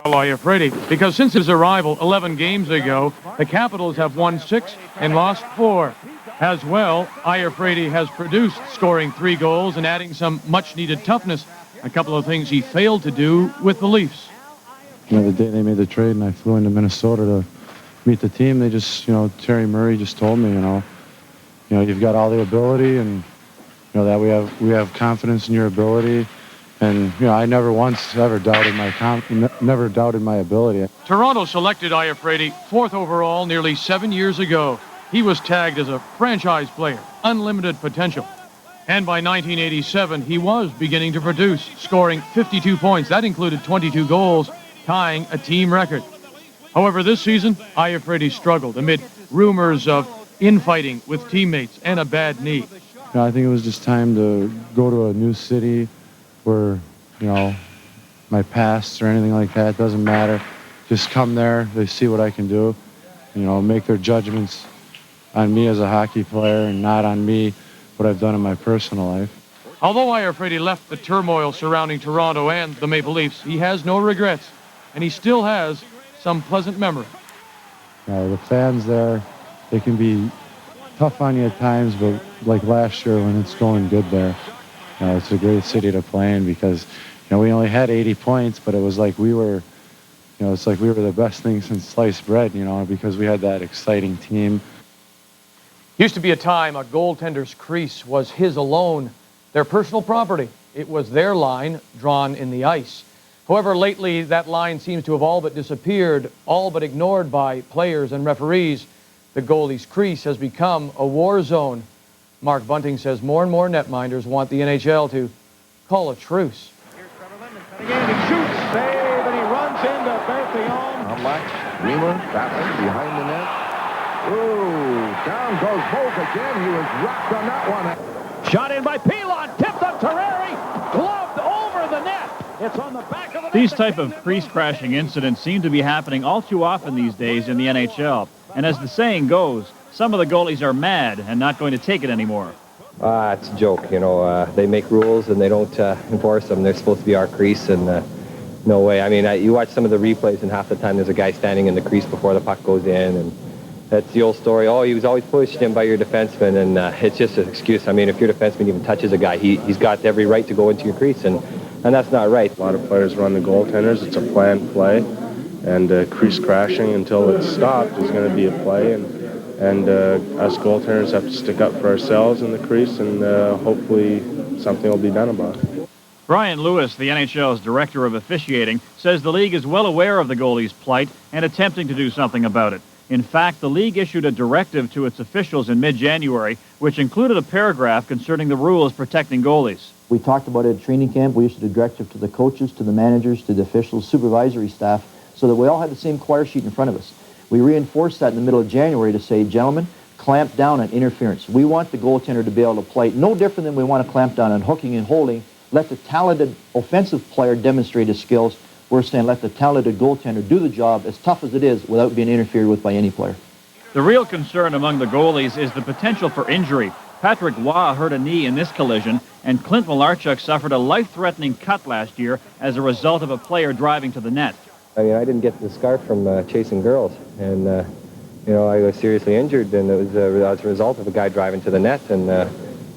Iafrate, because since his arrival 11 games ago, the Capitals have won 6 and lost 4. As well, Iafrate has produced, scoring 3 goals and adding some much-needed toughness, a couple of things he failed to do with the Leafs. You know, the day they made the trade and I flew into Minnesota to meet the team, they just, Terry Murray just told me, you've got all the ability, and that we have confidence in your ability. And I never once ever doubted my ability. Toronto selected Iafrate 4th overall nearly 7 years ago. He was tagged as a franchise player, unlimited potential. And by 1987, he was beginning to produce, scoring 52 points. That included 22 goals, tying a team record. However, this season, Iafrate struggled amid rumors of infighting with teammates and a bad knee. I think it was just time to go to a new city where, my past or anything like that doesn't matter. Just come there, they see what I can do, make their judgments on me as a hockey player and not on me, what I've done in my personal life. Although Iafrate left the turmoil surrounding Toronto and the Maple Leafs, he has no regrets, and he still has some pleasant memories. The fans there, they can be tough on you at times, but like last year when it's going good there, it's a great city to play in because, we only had 80 points, but it was like we were, it's like we were the best thing since sliced bread, because we had that exciting team. Used to be a time a goaltender's crease was his alone, their personal property. It was their line drawn in the ice. However, lately that line seems to have all but disappeared, all but ignored by players and referees. The goalie's crease has become a war zone. Mark Bunting says more and more netminders want the NHL to call a truce. Here's Trevor Linden cutting in, he shoots, save, and he runs into Berthiaume. Unlike Wheeler, battling behind the net. Ooh, down goes Volk again. He was rocked on that one. Shot in by Pilon, tipped up Terreri, gloved over the net. It's on the back of the net. These type of crease-crashing incidents seem to be happening all too often these days in the NHL. And as the saying goes, some of the goalies are mad and not going to take it anymore. It's a joke, they make rules and they don't enforce them. They're supposed to be our crease, and no way. I mean, you watch some of the replays and half the time there's a guy standing in the crease before the puck goes in, and that's the old story. Oh, he was always pushed in by your defenseman, and it's just an excuse. I mean, if your defenseman even touches a guy, he's got every right to go into your crease, and that's not right. A lot of players run the goaltenders. It's a planned play, and crease crashing until it's stopped is going to be a play, and us goaltenders have to stick up for ourselves in the crease, and hopefully something will be done about it. Brian Lewis, the NHL's director of officiating, says the league is well aware of the goalie's plight and attempting to do something about it. In fact, the league issued a directive to its officials in mid-January, which included a paragraph concerning the rules protecting goalies. We talked about it at training camp. We issued a directive to the coaches, to the managers, to the officials, supervisory staff, so that we all had the same choir sheet in front of us. We reinforced that in the middle of January to say, gentlemen, clamp down on interference. We want the goaltender to be able to play no different than we want to clamp down on hooking and holding. Let the talented offensive player demonstrate his skills. We're saying let the talented goaltender do the job as tough as it is without being interfered with by any player. The real concern among the goalies is the potential for injury. Patrick Waugh hurt a knee in this collision, and Clint Malarchuk suffered a life-threatening cut last year as a result of a player driving to the net. I mean, I didn't get the scar from chasing girls, and I was seriously injured, and it was as a result of a guy driving to the net, and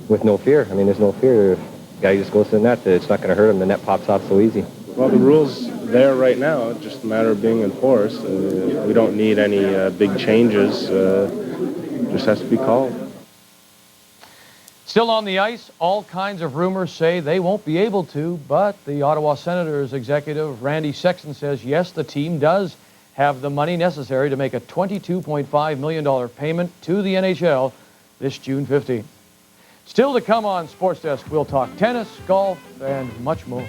with no fear. I mean, there's no fear. The guy just goes to the net. It's not going to hurt him. The net pops off so easy. Well, the rules there right now, it's just a matter of being enforced. We don't need any big changes. Just has to be called. Still on the ice, all kinds of rumors say they won't be able to, but the Ottawa Senators executive Randy Sexton says yes, the team does have the money necessary to make a $22.5 million payment to the NHL this June 15th. Still to come on Sportsdesk, we'll talk tennis, golf, and much more.